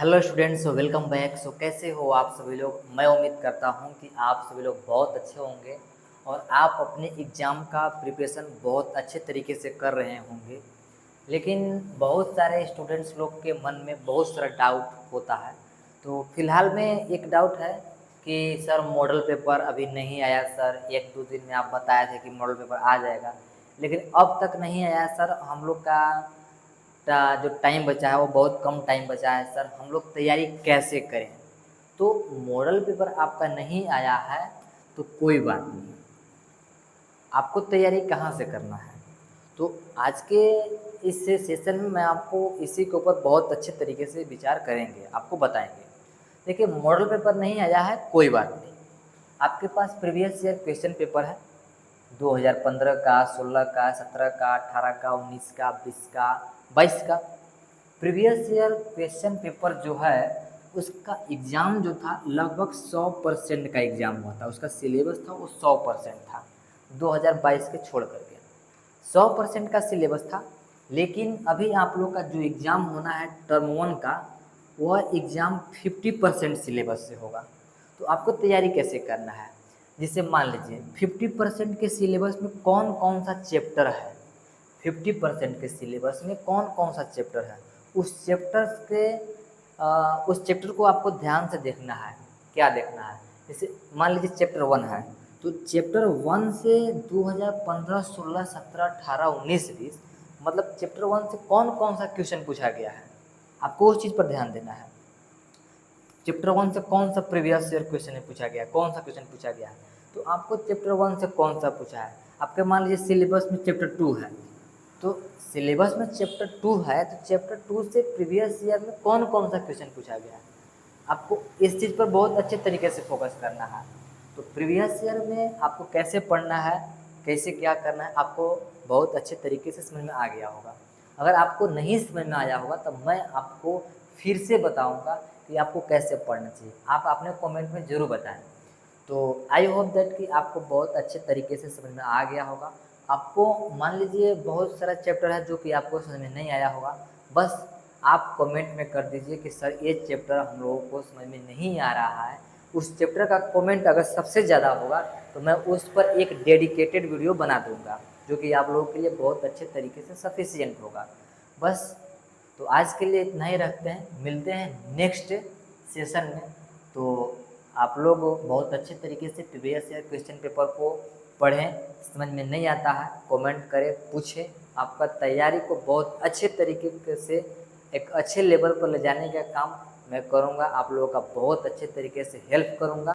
Hello students, welcome back. कैसे हो आप सभी लोग। मैं उम्मीद करता हूं कि आप सभी लोग बहुत अच्छे होंगे और आप अपने एग्ज़ाम का प्रिपरेशन बहुत अच्छे तरीके से कर रहे होंगे। लेकिन बहुत सारे स्टूडेंट्स लोग के मन में बहुत सारा डाउट होता है। तो फिलहाल में एक डाउट है कि सर मॉडल पेपर अभी नहीं आया। सर 1-2 दिन में आप बताए थे कि मॉडल पेपर आ जाएगा, लेकिन अब तक नहीं आया। सर हम लोग का जो टाइम बचा है वो बहुत कम टाइम बचा है। सर हम लोग तैयारी कैसे करें। तो मॉडल पेपर आपका नहीं आया है तो कोई बात नहीं, आपको तैयारी कहाँ से करना है। तो आज के इस सेशन में मैं आपको इसी के ऊपर बहुत अच्छे तरीके से विचार करेंगे, आपको बताएंगे। देखिए, मॉडल पेपर नहीं आया है कोई बात नहीं, आपके पास प्रीवियस ईयर क्वेश्चन पेपर है 2015 का, 16 का, 17 का, 18 का, 19 का, 20 का, 22 का। प्रीवियस ईयर क्वेश्चन पेपर जो है उसका एग्ज़ाम जो था लगभग 100% का एग्ज़ाम हुआ था। उसका सिलेबस था वो 100% था 2022 के छोड़ करके 100% का सिलेबस था। लेकिन अभी आप लोग का जो एग्ज़ाम होना है टर्म 1 का, वह एग्ज़ाम 50% सिलेबस से होगा। तो आपको तैयारी कैसे करना है। जैसे मान लीजिए 50% के सिलेबस में कौन कौन सा चैप्टर है, 50% के सिलेबस में कौन कौन सा चैप्टर है, उस चैप्टर के उस चैप्टर को आपको ध्यान से देखना है। क्या देखना है, जैसे मान लीजिए चैप्टर 1 है, तो चैप्टर 1 से 2015, 16, 17, 18, 19, 20 मतलब चैप्टर 1 से कौन कौन सा क्वेश्चन पूछा गया है, आपको उस चीज़ पर ध्यान देना है। चैप्टर 1 से कौन सा प्रीवियस ईयर क्वेश्चन पूछा गया, कौन सा क्वेश्चन पूछा गया है, तो आपको चैप्टर 1 से कौन सा पूछा है। आपके मान लीजिए सिलेबस में चैप्टर 2 है, तो सिलेबस में चैप्टर 2 है तो चैप्टर 2 से प्रीवियस ईयर में कौन कौन सा क्वेश्चन पूछा गया है, आपको इस चीज़ पर बहुत अच्छे तरीके से फोकस करना है। तो प्रीवियस ईयर में आपको कैसे पढ़ना है, कैसे क्या करना है, आपको बहुत अच्छे तरीके से समझ में आ गया होगा। अगर आपको नहीं समझ में आया होगा तो मैं आपको फिर से बताऊंगा कि आपको कैसे पढ़ना चाहिए। आप अपने कमेंट में ज़रूर बताएं। तो आई होप दैट कि आपको बहुत अच्छे तरीके से समझ में आ गया होगा। आपको मान लीजिए बहुत सारा चैप्टर है जो कि आपको समझ में नहीं आया होगा, बस आप कमेंट में कर दीजिए कि सर ये चैप्टर हम लोगों को समझ में नहीं आ रहा है। उस चैप्टर का कमेंट अगर सबसे ज़्यादा होगा तो मैं उस पर एक डेडिकेटेड वीडियो बना दूंगा, जो कि आप लोगों के लिए बहुत अच्छे तरीके से सफिशिएंट होगा। बस, तो आज के लिए इतना ही रखते हैं, मिलते हैं नेक्स्ट सेशन में। तो आप लोग बहुत अच्छे तरीके से प्रीवियस ईयर क्वेश्चन पेपर को पढ़ें। समझ में नहीं आता है कमेंट करें, पूछें। आपका तैयारी को बहुत अच्छे तरीके से एक अच्छे लेवल पर ले जाने का काम मैं करूँगा। आप लोगों का बहुत अच्छे तरीके से हेल्प करूँगा।